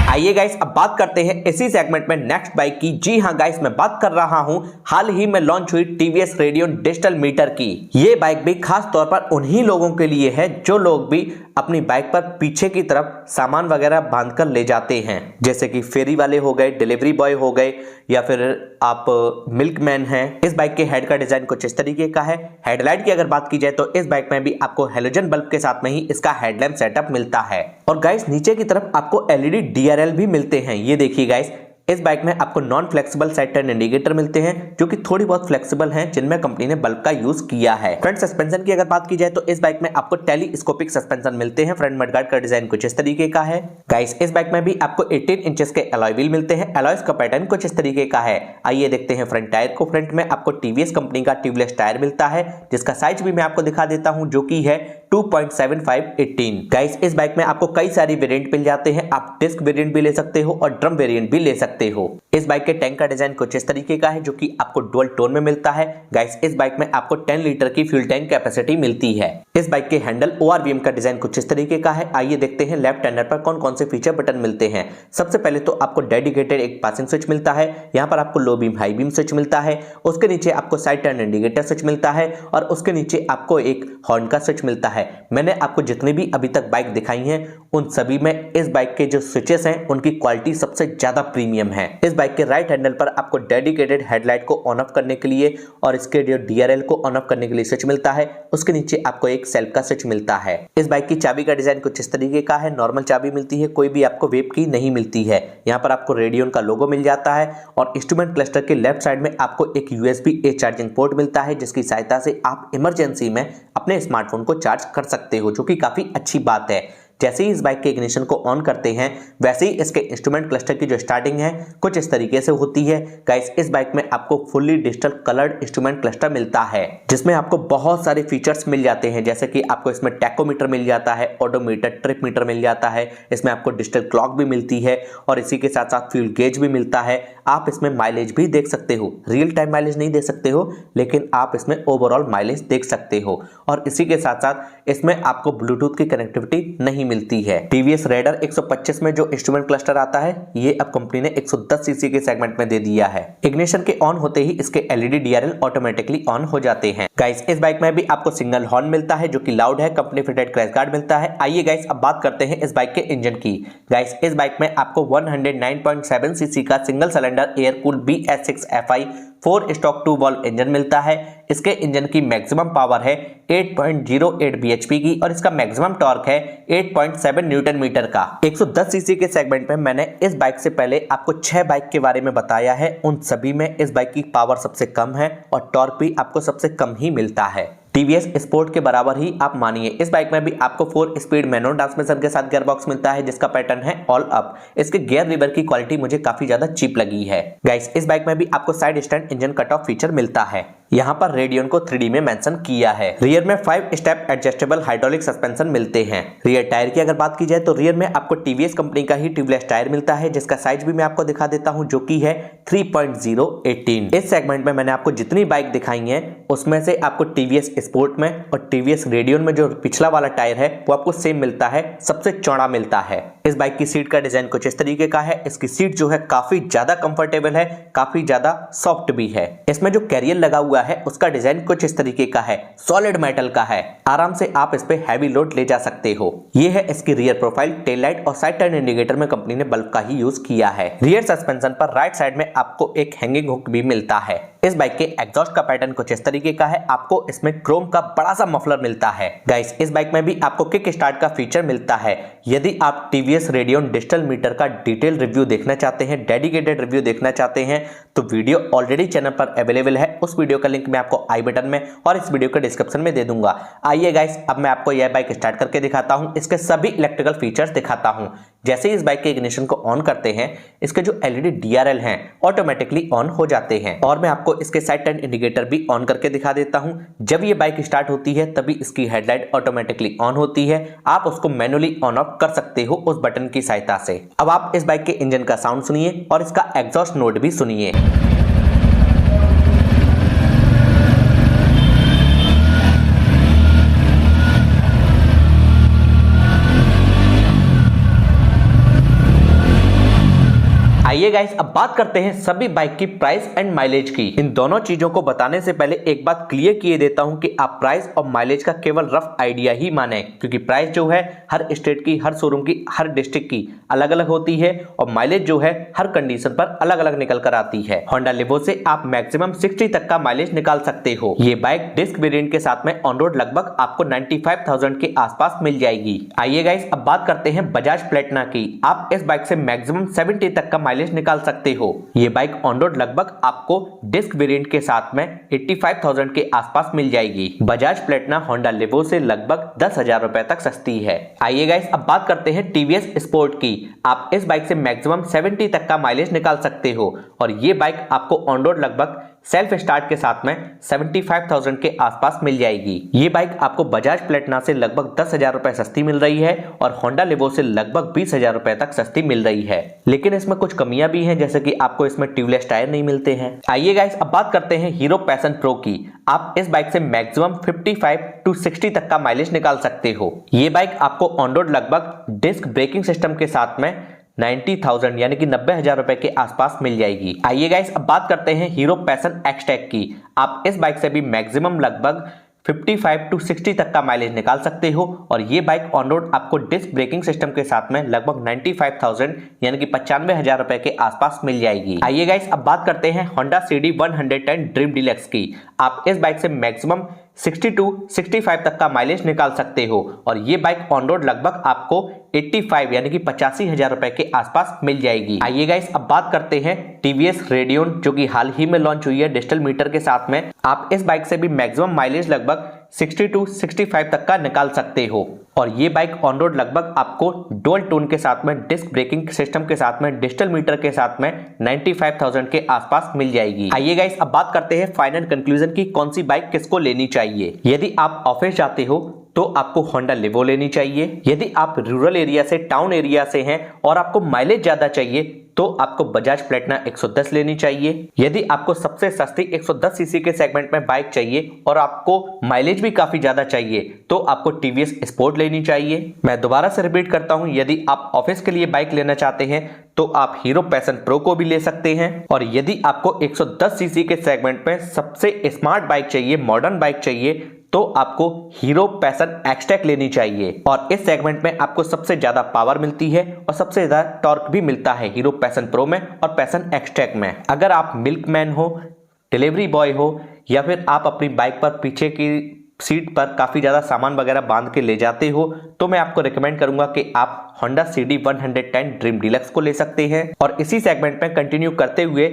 आइए गाइस अब बात करते हैं इसी सेगमेंट में नेक्स्ट बाइक की। जी हां गाइस मैं बात कर रहा हूं हाल ही में लॉन्च हुई TVS रेडियन डिजिटल मीटर की। ये बाइक भी खास तौर पर उन्हीं लोगों के लिए है जो लोग भी अपनी बाइक पर पीछे की तरफ सामान वगैरह बांधकर ले जाते हैं, जैसे कि फेरी वाले हो गए, डिलीवरी बॉय हो गए या फिर आप मिल्कमैन हैं। इस बाइक के हेड का डिजाइन कुछ इस तरीके का है। हेडलाइट की अगर बात की जाए तो इस बाइक में भी आपको हेलोजन बल्ब के साथ में ही इसका हेडलैम्प सेटअप मिलता है। और गाइस नीचे की तरफ आपको LED DRL भी मिलते हैं। ये देखिए गाइस इस बाइक में आपको non flexible side turn indicator मिलते हैं जो कि थोड़ी बहुत फ्लेक्सिबल हैं, जिनमें कंपनी ने बल्ब का यूज किया है। फ्रंट सस्पेंशन की अगर बात की जाए तो इस बाइक में आपको टेलीस्कोपिक सस्पेंशन मिलते हैं। फ्रंट मडगार्ड का डिजाइन कुछ इस तरीके का है। गाइस इस बाइक में भी आपको 18 इंचेस के अलॉय व्हील मिलते हैं। अलॉयज का पैटर्न कुछ इस तरीके का है। आइए देखते हैं फ्रंट टायर को। फ्रंट में आपको TVS कंपनी का ट्यूबलेस टायर मिलता है जिसका साइज भी मैं आपको दिखा देता हूं जो कि है 2.75/18। गाइस इस बाइक में आपको कई सारी वेरिएंट मिल जाते हैं। आप डिस्क वेरिएंट भी ले सकते हो और ड्रम वेरिएंट भी ले सकते हो। इस बाइक के टैंक का डिजाइन कुछ इस तरीके का है जो कि आपको डुअल टोन में मिलता है। गाइस इस बाइक में आपको 10 लीटर की फ्यूल टैंक कैपेसिटी मिलती है। इस बाइक के हैंडल ORVM का डिजाइन कुछ इस तरीके का है। आइए देखते हैं लेफ्ट हैंडल पर कौन कौन से फीचर बटन मिलते हैं। सबसे पहले तो आपको डेडिकेटेड एक पासिंग स्विच मिलता है। यहाँ पर आपको low beam high beam switch मिलता है। उसके नीचे आपको साइड टर्न इंडिकेटर स्विच मिलता है और उसके नीचे आपको एक हॉर्न का स्विच मिलता है। मैंने आपको जितनी भी अभी तक बाइक दिखाई हैं उन सभी में इस बाइक के जो स्विचेस हैं उनकी क्वालिटी सबसे ज्यादा प्रीमियम एलुमिनियम है। इस बाइक के राइट हैंडल पर आपको डेडिकेटेड हेडलाइट को ऑन ऑफ करने के लिए और इसके जो DRL को ऑन ऑफ करने के लिए स्विच मिलता है, उसके नीचे आपको एक सेल्फ का स्विच मिलता है। इस बाइक की चाबी का डिजाइन कुछ इस तरीके का है, नॉर्मल चाबी मिलती है, कोई भी आपको वेब की नहीं मिलती है। यहाँ पर आपको रेडियन का लोगो मिल जाता है और इंस्ट्रूमेंट क्लस्टर के लेफ्ट साइड में आपको एक USB-A चार्जिंग पोर्ट मिलता है, जिसकी सहायता से आप इमरजेंसी में अपने स्मार्टफोन को चार्ज कर सकते हो, जो कि काफी अच्छी बात है। जैसे ही इस बाइक के इग्निशन को ऑन करते हैं वैसे ही इसके इंस्ट्रूमेंट क्लस्टर की जो स्टार्टिंग है कुछ इस तरीके से होती है। गाइस, इस बाइक में आपको fully digital coloured instrument cluster मिलता है, जिसमें आपको बहुत सारे फीचर्स मिल जाते हैं, जैसे कि आपको इसमें टैकोमीटर मिल जाता है, ओडोमीटर, ट्रिप मीटर मिल जाता है, इसमें आपको डिजिटल क्लॉक भी मिलती है और इसी के साथ साथ फ्यूल गेज भी मिलता है। आप इसमें माइलेज भी देख सकते हो, रियल टाइम माइलेज नहीं दे सकते हो, लेकिन आप इसमें ओवरऑल माइलेज देख सकते हो। और इसी के साथ साथ इसमें आपको ब्लूटूथ की कनेक्टिविटी नहीं मिलती है। TVS Raider 125 में जो इंस्ट्रूमेंट क्लस्टर आता है, ये अब कंपनी ने 110 सीसी के सेगमेंट में दे दिया है। इग्निशन के ऑन होते ही इसके LED DRL ऑटोमेटिकली ऑन हो जाते हैं। गाइस, इस बाइक में भी आपको सिंगल हॉर्न मिलता है जो कि लाउड है, कंपनी फिटेड क्रैश गार्ड मिलता है। आइए गाइस, अब बात करते हैं इस बाइक के इंजन की। गाइस, इस बाइक में आपको 109.7 सीसी का single cylinder air cooled BS6 FI 4 stock 2 valve engine मिलता है। इसके इंजन की मैक्सिमम पावर है 8.08 bhp की और इसका मैक्सिमम टॉर्क है 8.7 न्यूटन मीटर का। 110 सीसी के सेगमेंट में मैंने इस बाइक से पहले आपको 6 बाइक के बारे में बताया है, उन सभी में इस बाइक की पावर सबसे कम है और टॉर्क भी आपको सबसे कम ही मिलता है। TVS स्पोर्ट के बराबर ही आप मानिए। इस बाइक में भी आपको 4 स्पीड मैनुअल ट्रांसमिशन के साथ गियर बॉक्स मिलता है, जिसका पैटर्न है ऑल अप। इसके गियर लीवर की क्वालिटी मुझे काफी ज्यादा चीप लगी है। गाइस, इस बाइक में भी आपको side stand engine cut off feature मिलता है। यहाँ पर रेडियन को 3D में मेंशन किया है। रियर में 5 स्टेप एडजस्टेबल हाइड्रोलिक सस्पेंशन मिलते हैं। रियर टायर की अगर बात की जाए तो रियर में आपको TVS कंपनी का ही ट्यूबलेस टायर मिलता है, जिसका साइज भी मैं आपको दिखा देता हूँ, जो कि है 3.018। इस सेगमेंट में मैंने आपको जितनी बाइक दिखाई है उसमें से आपको TVS स्पोर्ट में और TVS रेडियन में जो पिछला वाला टायर है वो आपको सेम मिलता है, सबसे चौड़ा मिलता है। इस बाइक की सीट का डिजाइन कुछ इस तरीके का है। इसकी सीट जो है काफी ज्यादा कंफर्टेबल है, काफी ज्यादा सॉफ्ट भी है। इसमें जो कैरियर लगा हुआ है उसका डिजाइन कुछ इस तरीके का है, सॉलिड मेटल का है। आराम से आप इस पे हैवी लोड ले जा सकते हो। ये है इसकी रियर प्रोफाइल। टेल लाइट और साइड टर्न इंडिकेटर में कंपनी ने बल्ब का ही यूज किया है। रियर सस्पेंशन पर राइट साइड में आपको एक हैंगिंग हुक भी मिलता है। इस बाइक के एग्जॉस्ट का पैटर्न कुछ इस तरीके का है। आपको इसमें क्रोम का बड़ा सा मफलर मिलता है। गाइस, इस बाइक में भी आपको किक स्टार्ट का फीचर मिलता है। यदि आप TVS रेडियन डिजिटल मीटर का डिटेल रिव्यू देखना चाहते हैं, डेडिकेटेड रिव्यू देखना चाहते हैं, तो वीडियो ऑलरेडी चैनल पर अवेलेबल है। उस वीडियो का लिंक मैं आपको आई बटन में और इस वीडियो के डिस्क्रिप्शन में दे दूंगा। आइए गाइस, अब मैं आपको यह बाइक स्टार्ट करके दिखाता हूं, इसके सभी इलेक्ट्रिकल फीचर्स दिखाता हूं। जैसे ही इस बाइक के इग्निशन को ऑन करते हैं, इसके जो LED DRL हैं ऑटोमेटिकली ऑन हो जाते हैं और मैं आपको इसके साइड टर्न इंडिकेटर भी ऑन करके दिखा देता हूं। जब ये बाइक स्टार्ट होती है तभी इसकी हेडलाइट ऑटोमेटिकली ऑन होती है। आप उसको मैनुअली ऑन ऑफ कर सकते हो उस बटन की सहायता से। अब आप इस बाइक के इंजन का साउंड सुनिए और इसका एग्जॉस्ट नोट भी सुनिए। आइए गाइस, अब बात करते हैं सभी बाइक की प्राइस एंड माइलेज की। इन दोनों चीजों को बताने से पहले एक बात क्लियर किए देता हूं कि आप प्राइस और माइलेज का केवल रफ आइडिया ही माने, क्योंकि प्राइस जो है हर स्टेट की, हर शोरूम की, हर डिस्ट्रिक्ट की अलग अलग होती है और माइलेज जो है हर कंडीशन पर अलग अलग निकल कर आती है। होंडा लिवो से आप मैक्सिमम 60 तक का माइलेज निकाल सकते हो। ये बाइक डिस्क वेरिएंट के साथ में ऑन रोड लगभग आपको 95,000 के आसपास मिल जाएगी। आइए गाइस, अब बात करते हैं बजाज प्लेटिना की। आप इस बाइक से मैक्सिमम 70 तक का माइलेज निकाल सकते हो। ये बाइक ऑन रोड लगभग आपको डिस्क वेरिएंट के साथ में 85,000 के आसपास मिल जाएगी। बजाज प्लेटिना होंडा लिवो से लगभग 10,000 रुपए तक सस्ती है। आइए गाइस, अब बात करते हैं TVS स्पोर्ट की। आप इस बाइक से मैक्सिमम 70 तक का माइलेज निकाल सकते हो और ये बाइक आपको ऑन रोड लगभग सेल्फ स्टार्ट के साथ में 75,000 के आसपास मिल जाएगी। ये बाइक आपको बजाज प्लेटिना से लगभग 10,000 रुपए सस्ती मिल रही है और होंडा लिवो से लगभग 20,000 रुपए तक सस्ती मिल रही है। लेकिन इसमें कुछ कमियां भी हैं, जैसे कि आपको इसमें ट्यूबलेस टायर नहीं मिलते हैं। आइए गाइस, अब बात करते हैं हीरो पैशन प्रो की। आप इस बाइक से मैक्सिमम 55 to 60 तक का माइलेज निकाल सकते हो। ये बाइक आपको ऑन रोड लगभग डिस्क ब्रेकिंग सिस्टम के साथ में 90,000 यानी कि 90,000 रुपए के आसपास मिल जाएगी। आइए गाइस, अब बात करते हैं हीरो पैशन एक्सटेक की। आप इस बाइक से भी मैक्सिमम लगभग 55 to 60 तक का माइलेज निकाल सकते हो और ये बाइक ऑन रोड आपको डिस्क ब्रेकिंग सिस्टम के साथ में लगभग 95,000 यानी कि 95,000 रुपए के आसपास मिल जाएगी। आइए गाइस अब बात करते हैं Honda CD 110 ड्रीम डीलक्स की। आप इस बाइक से मैक्सिमम 60-65 तक का माइलेज निकाल सकते हो और ये बाइक ऑन रोड लगभग आपको 85 यानी कि 85,000 रुपए के आसपास मिल जाएगी। आइए गाइस अब बात करते हैं TVS Radeon जो कि हाल ही में लॉन्च हुई है डिजिटल मीटर के साथ में। आप इस बाइक से भी मैक्सिमम माइलेज लगभग 60-65 तक का निकाल सकते हो और ये बाइक ऑन रोड लगभग आपको डुअल टोन के साथ में डिस्क ब्रेकिंग सिस्टम के साथ में डिजिटल मीटर के साथ में 95,000 के आसपास मिल जाएगी। आइए गाइस अब बात करते हैं फाइनल कंक्लूजन की कौन सी बाइक किसको लेनी चाहिए। यदि आप ऑफिस जाते हो तो आपको होंडा लिवो लेनी चाहिए। यदि आप रूरल एरिया से टाउन एरिया से हैं और आपको माइलेज ज्यादा चाहिए तो आपको बजाज प्लेटिना 110 लेनी चाहिए। यदि आपको सबसे सस्ती 110 सीसी के सेगमेंट में बाइक चाहिए और आपको माइलेज भी काफी ज्यादा चाहिए तो आपको टीवीएस स्पोर्ट लेनी चाहिए। मैं दोबारा से रिपीट करता हूं, यदि आप ऑफिस के लिए बाइक लेना चाहते हैं तो आप हीरो पैशन प्रो को भी ले सकते हैं और यदि आपको 110 सीसी के सेगमेंट में सबसे स्मार्ट बाइक चाहिए, मॉडर्न बाइक चाहिए तो आपको हीरो पैशन एक्सटेक लेनी चाहिए और इस सेगमेंट में आपको सबसे ज्यादा पावर मिलती है और सबसे ज्यादा टॉर्क भी मिलता है हीरो पैशन प्रो में और पैशन एक्सटेक में। अगर आप मिल्कमैन हो, डिलीवरी बॉय हो या फिर आप अपनी बाइक पर पीछे की सीट पर काफी ज्यादा सामान वगैरह बांध के ले जाते हो तो मैं आपको रिकमेंड करूंगा कि आप Honda CD 110 ड्रीम डीलक्स को ले सकते हैं। और इसी सेगमेंट में कंटिन्यू करते हुए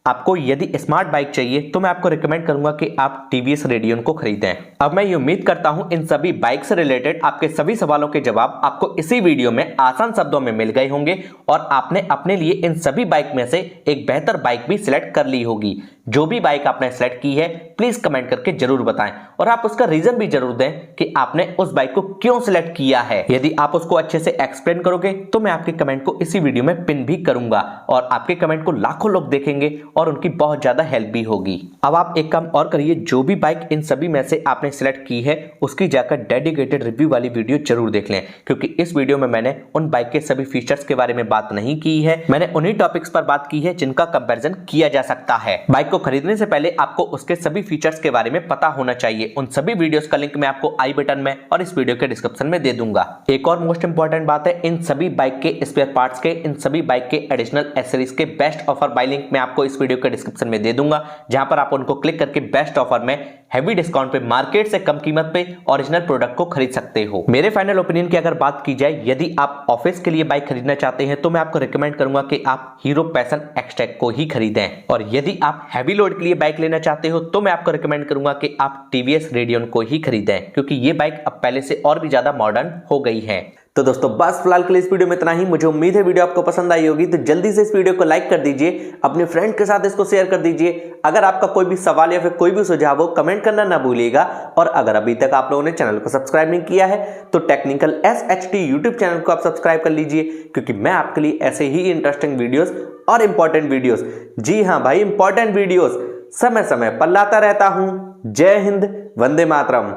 आपको यदि स्मार्ट बाइक चाहिए तो मैं आपको रिकमेंड करूंगा कि आप TVS Radeon को खरीदें। अब मैं ये उम्मीद करता हूं इन सभी बाइक से रिलेटेड आपके सभी सवालों के जवाब आपको इसी वीडियो में आसान शब्दों में मिल गए होंगे और आपने अपने लिए इन सभी बाइक में से एक बेहतर बाइक भी सिलेक्ट कर ली होगी। जो भी बाइक आपने सिलेक्ट की है प्लीज कमेंट करके जरूर बताएं और आप उसका रीजन भी जरूर दें कि आपने उस बाइक को क्यों सिलेक्ट किया है। यदि आप उसको अच्छे से एक्सप्लेन करोगे तो मैं आपके कमेंट को इसी वीडियो में पिन भी करूंगा और आपके कमेंट को लाखों लोग देखेंगे और उनकी बहुत ज्यादा हेल्प भी होगी। अब आप एक काम और करिए, जो भी बाइक इन सभी में से आपने सिलेक्ट की है उसकी जाकर डेडिकेटेड रिव्यू वाली वीडियो जरूर देख लें, क्योंकि इस वीडियो में मैंने उन बाइक के सभी फीचर्स के बारे में बात नहीं की है। मैंने उन्हीं टॉपिक्स पर बात की है जिनका कंपैरिजन किया जा सकता है। बाइक को खरीदने से पहले आपको उसके सभी फीचर्स के बारे में पता होना चाहिए। उन सभी वीडियोस का लिंक मैं आपको आई बटन में और इस वीडियो के डिस्क्रिप्शन में दे दूंगा। एक और मोस्ट इंपॉर्टेंट बात है, इन सभी बाइक के स्पेयर पार्ट्स के, इन सभी बाइक के एडिशनल एक्सेसरीज के बेस्ट ऑफर बाय लिंक मैं आपको इस वीडियो के डिस्क्रिप्शन में दे दूंगा, जहां पर आप उनको क्लिक करके बेस्ट ऑफर में हैवी डिस्काउंट पे मार्केट से कम कीमत पे ओरिजिनल प्रोडक्ट को खरीद सकते हो। मेरे फाइनल ओपिनियन की अगर बात की जाए, यदि आप ऑफिस के लिए बाइक खरीदना चाहते हैं तो मैं आपको रिकमेंड करूंगा कि आप हीरो पैशन एक्सटेक को ही खरीदें और यदि आप हैवी लोड के लिए बाइक लेना चाहते हो तो मैं आपको रिकमेंड करूंगा कि आप TVS Radeon को ही खरीदें, क्योंकि ये बाइक अब पहले से और भी ज्यादा मॉडर्न हो गई है। तो दोस्तों बस फिलहाल के लिए इस वीडियो में इतना ही। मुझे उम्मीद है वीडियो आपको पसंद आई होगी, तो जल्दी से इस वीडियो को लाइक कर दीजिए, अपने फ्रेंड के साथ इसको शेयर कर दीजिए। अगर आपका कोई भी सवाल या फिर कोई भी सुझाव हो कमेंट करना ना भूलिएगा और अगर अभी तक आप लोगों ने चैनल को सब्सक्राइब नहीं किया है तो टेक्निकल SHT यूट्यूब चैनल को आप सब्सक्राइब कर लीजिए, क्योंकि मैं आपके लिए ऐसे ही इंटरेस्टिंग वीडियोस और इंपॉर्टेंट वीडियोस, जी हाँ भाई इंपॉर्टेंट वीडियोस समय समय पर लाता रहता हूं। जय हिंद, वंदे मातरम।